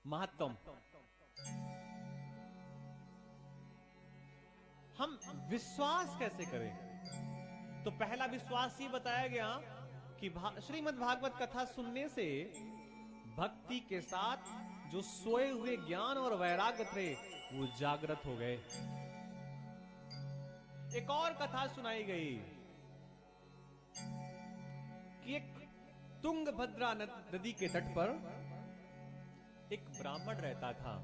महत्तम। हम विश्वास कैसे करें? तो पहला विश्वास ये बताया गया कि श्रीमद् भागवत कथा सुनने से भक्ति के साथ जो सोए हुए ज्ञान और वैराग्य थे वो जागृत हो गए। एक और कथा सुनाई गई कि एक तुंगभद्रा नदी के तट पर एक ब्राह्मण रहता था।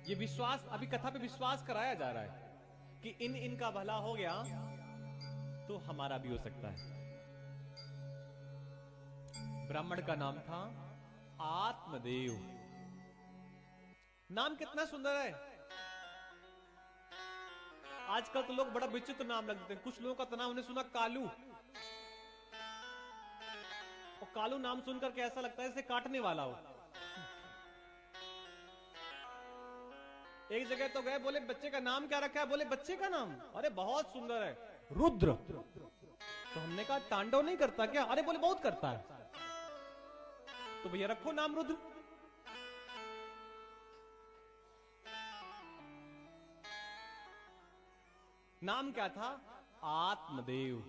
ये विश्वास, अभी कथा पे विश्वास कराया जा रहा है कि इनका भला हो गया तो हमारा भी हो सकता है। ब्राह्मण का नाम था आत्मदेव। नाम कितना सुंदर है। आजकल तो लोग बड़ा विचित्र नाम रख देते हैं। कुछ लोगों का तो नाम हमने सुना कालू, और कालू नाम सुनकर के ऐसा लगता है जैसे काटने वाला हो। एक जगह तो गए, बोले बच्चे का नाम क्या रखा है? बोले बच्चे का नाम, अरे बहुत सुंदर है, रुद्र। तो हमने कहा तांडव नहीं करता क्या? अरे बोले बहुत करता है। तो भैया रखो नाम रुद्र। नाम क्या था? आत्मदेव,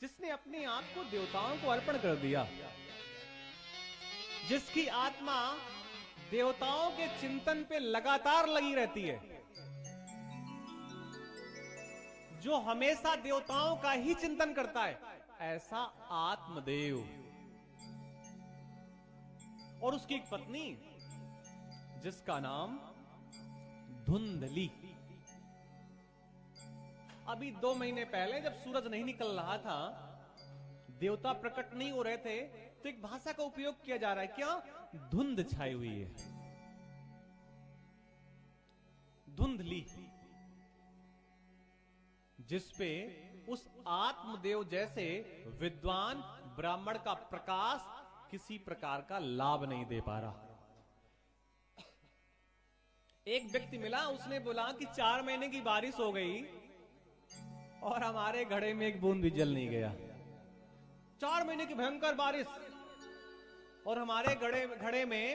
जिसने अपने आप को देवताओं को अर्पण कर दिया, जिसकी आत्मा देवताओं के चिंतन पे लगातार लगी रहती है, जो हमेशा देवताओं का ही चिंतन करता है, ऐसा आत्मदेव। और उसकी एक पत्नी जिसका नाम धुंधली। अभी 2 महीने पहले जब सूरज नहीं निकल रहा था, देवता प्रकट नहीं हो रहे थे, तो एक भाषा का उपयोग किया जा रहा है। क्या? धुंध छाई हुई है, धुंधली, जिसपे उस आत्मदेव जैसे विद्वान ब्राह्मण का प्रकाश किसी प्रकार का लाभ नहीं दे पा रहा। एक व्यक्ति मिला, उसने बोला कि 4 महीने की बारिश हो गई और हमारे घड़े में एक बूंद भी जल नहीं गया। 4 महीने की भयंकर बारिश और हमारे घड़े में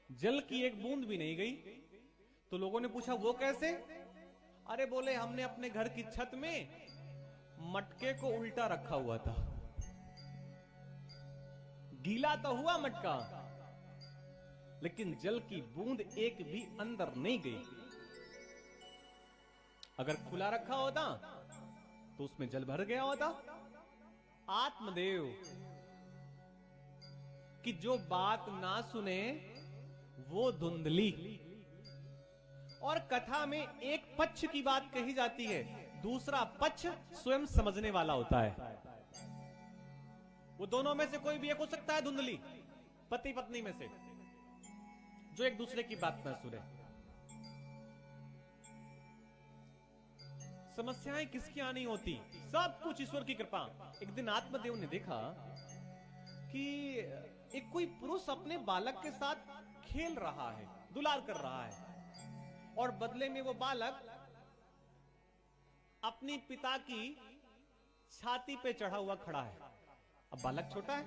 जल की एक बूंद भी नहीं गई। तो लोगों ने पूछा वो कैसे? अरे बोले हमने अपने घर की छत में मटके को उल्टा रखा हुआ था, गीला तो हुआ मटका, लेकिन जल की बूंद एक भी अंदर नहीं गई। अगर खुला रखा होता तो उसमें जल भर गया होता। आत्मदेव कि जो बात ना सुने वो धुंधली। और कथा में एक पक्ष की बात कही जाती है, दूसरा पक्ष स्वयं समझने वाला होता है। वो दोनों में से कोई भी एक हो सकता है, धुंधली, पति पत्नी में से, जो एक दूसरे की बात ना सुने। समस्याएं किसकी आनी होती? सब कुछ ईश्वर की कृपा। एक दिन आत्मदेव ने देखा कि एक कोई पुरुष अपने बालक के साथ खेल रहा है, दुलार कर रहा है, और बदले में वो बालक अपनी पिता की छाती पे चढ़ा हुआ खड़ा है। अब बालक छोटा है,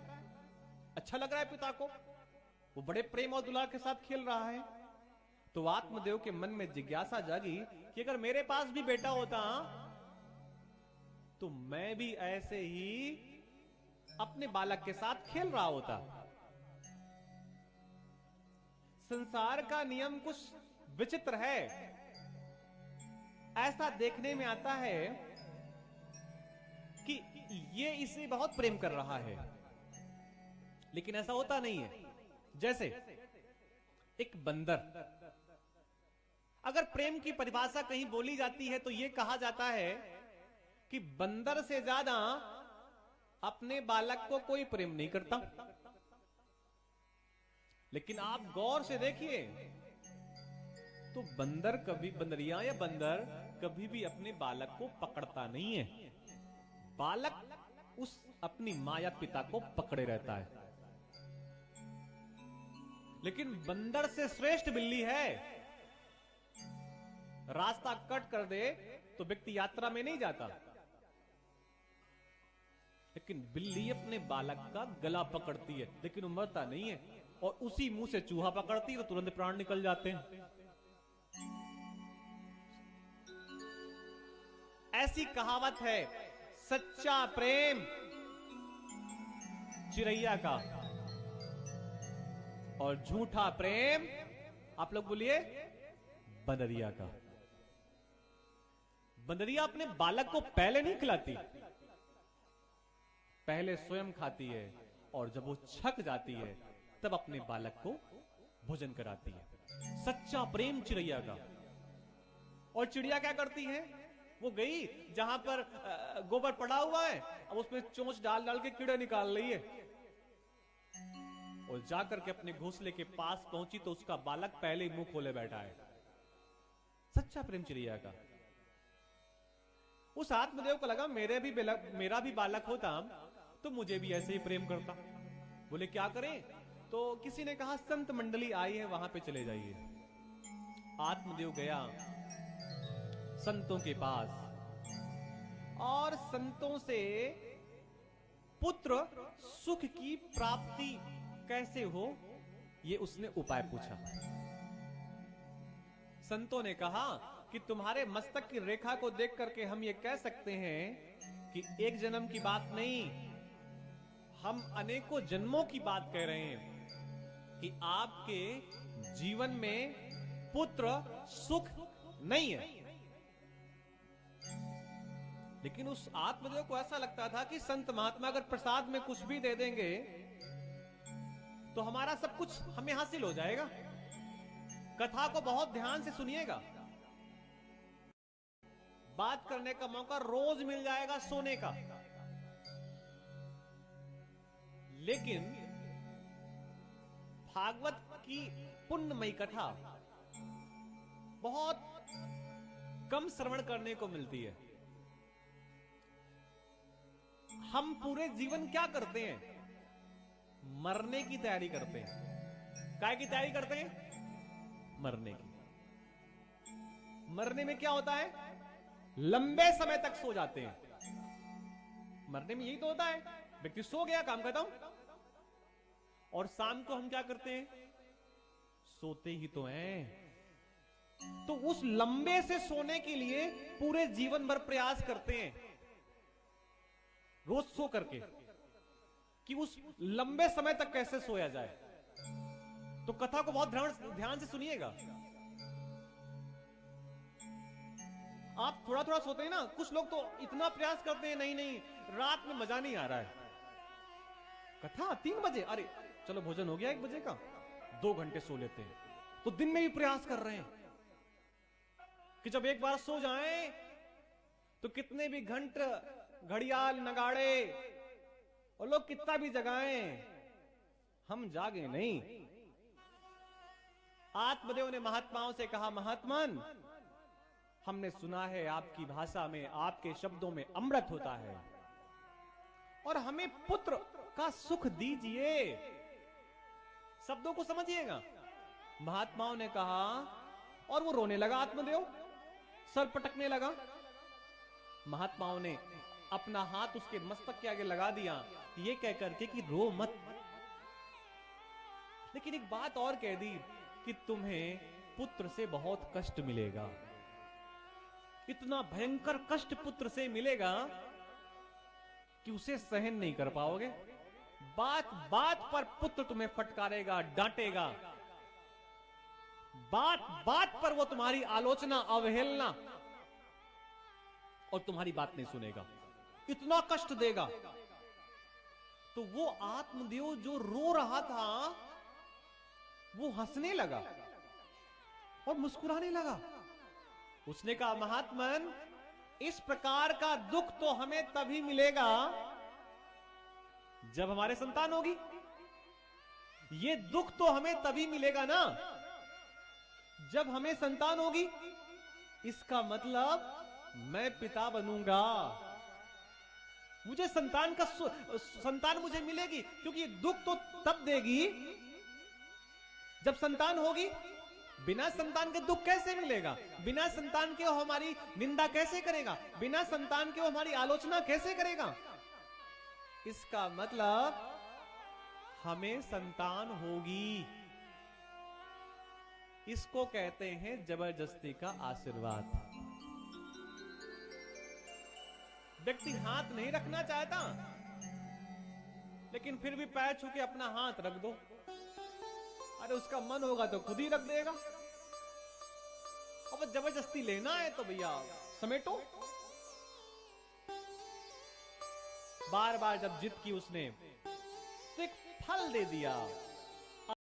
अच्छा लग रहा है पिता को, वो बड़े प्रेम और दुलार के साथ खेल रहा है। तो आत्मदेव के मन में जिज्ञासा जागी कि अगर मेरे पास भी बेटा होता तो मैं भी ऐसे ही अपने बालक के साथ खेल रहा होता। संसार का नियम कुछ विचित्र है। ऐसा देखने में आता है कि ये इसे बहुत प्रेम कर रहा है, लेकिन ऐसा होता नहीं है। जैसे एक बंदर, अगर प्रेम की परिभाषा कहीं बोली जाती है तो यह कहा जाता है कि बंदर से ज्यादा अपने बालक को कोई प्रेम नहीं करता। लेकिन आप गौर से देखिए तो बंदर कभी, बंदरिया या बंदर कभी भी अपने बालक को पकड़ता नहीं है। बालक उस अपनी मां या पिता को पकड़े रहता है। लेकिन बंदर से श्रेष्ठ बिल्ली है। रास्ता कट कर दे तो व्यक्ति यात्रा में नहीं जाता, लेकिन बिल्ली अपने बालक का गला पकड़ती है, लेकिन वो मरता नहीं है। और उसी मुंह से चूहा पकड़ती तो तुरंत प्राण निकल जाते हैं। ऐसी कहावत है, सच्चा प्रेम चिड़ैया का और झूठा प्रेम, आप लोग बोलिए, बंदरिया का। बंदरिया अपने बालक को पहले नहीं खिलाती, पहले स्वयं खाती है और जब वो छक जाती है तब अपने बालक को भोजन कराती है। सच्चा प्रेम चिड़ैया का। और चिड़िया क्या करती है, वो गई जहां पर गोबर पड़ा हुआ है, अब उसमें चोंच डाल डाल के कीड़े निकाल रही है, और जाकर के अपने घोंसले के पास पहुंची तो उसका बालक पहले ही मुंह खोले बैठा है। सच्चा प्रेम चिड़िया का। उस आत्मदेव को लगा मेरा भी बालक होता तो मुझे भी ऐसे ही प्रेम करता। बोले क्या करें? तो किसी ने कहा संत मंडली आई है, वहां पे चले जाइए। आत्मदेव गया संतों के पास और संतों से पुत्र सुख की प्राप्ति कैसे हो, ये उसने उपाय पूछा। संतों ने कहा कि तुम्हारे मस्तक की रेखा को देख करके हम ये कह सकते हैं कि एक जन्म की बात नहीं, हम अनेकों जन्मों की बात कह रहे हैं कि आपके जीवन में पुत्र सुख नहीं है। लेकिन उस आत्मदेव को ऐसा लगता था कि संत महात्मा अगर प्रसाद में कुछ भी दे देंगे तो हमारा सब कुछ हमें हासिल हो जाएगा। कथा को बहुत ध्यान से सुनिएगा, बात करने का मौका रोज मिल जाएगा सोने का। लेकिन भागवत की पुण्यमयी कथा बहुत कम श्रवण करने को मिलती है। हम पूरे जीवन क्या करते हैं? मरने की तैयारी करते हैं। काय की तैयारी करते हैं? मरने की। मरने में क्या होता है? लंबे समय तक सो जाते हैं। मरने में यही तो होता है, व्यक्ति सो गया, काम खत्म। और शाम को हम क्या करते हैं? सोते ही तो हैं। तो उस लंबे से सोने के लिए पूरे जीवन भर प्रयास करते हैं, रोज सो करके, कि उस लंबे समय तक कैसे सोया जाए। तो कथा को बहुत ध्यान से सुनिएगा। आप थोड़ा थोड़ा सोते हैं ना, कुछ लोग तो इतना प्रयास करते हैं, नहीं नहीं रात में मजा नहीं आ रहा है, कथा 3 बजे, अरे चलो भोजन हो गया 1 बजे का, 2 घंटे सो लेते हैं। तो दिन में भी प्रयास कर रहे हैं कि जब एक बार सो जाएं तो कितने भी घंटे, घड़ियाल, नगाड़े और लोग कितना भी जगाएं, हम जागे नहीं। आत्मदेव ने महात्माओं से कहा, महात्मन हमने सुना है आपकी भाषा में, आपके शब्दों में अमृत होता है, और हमें पुत्र का सुख दीजिए। शब्दों को समझिएगा। महात्माओं ने कहा, और वो रोने लगा आत्मदेव, सर पटकने लगा। महात्माओं ने अपना हाथ उसके मस्तक के आगे लगा दिया, ये कह करके कि रो मत। लेकिन एक बात और कह दी कि तुम्हें पुत्र से बहुत कष्ट मिलेगा, इतना भयंकर कष्ट पुत्र से मिलेगा कि उसे सहन नहीं कर पाओगे। बात बात पर पुत्र तुम्हें फटकारेगा, डांटेगा, बात बात पर वो तुम्हारी आलोचना, अवहेलना और तुम्हारी बात नहीं सुनेगा, इतना कष्ट देगा। तो वो आत्मदेव जो रो रहा था वो हंसने लगा और मुस्कुराने लगा। उसने कहा, महात्मन इस प्रकार का दुख तो हमें तभी मिलेगा जब हमारे संतान होगी। ये दुख तो हमें तभी मिलेगा ना जब हमें संतान होगी। इसका मतलब मैं पिता बनूंगा, मुझे संतान मुझे मिलेगी, क्योंकि ये दुख तो तब देगी जब संतान होगी। बिना संतान के दुख कैसे मिलेगा? बिना संतान के वो हमारी निंदा कैसे करेगा? बिना संतान के वो हमारी आलोचना कैसे करेगा? इसका मतलब हमें संतान होगी। इसको कहते हैं जबरदस्ती का आशीर्वाद। व्यक्ति हाथ नहीं रखना चाहता, लेकिन फिर भी पैर छू के अपना हाथ रख दो। अरे उसका मन होगा तो खुद ही रख देगा। अब जबरदस्ती लेना है तो भैया समेटो। बार बार जब जिद की उसने तो एक फल दे दिया।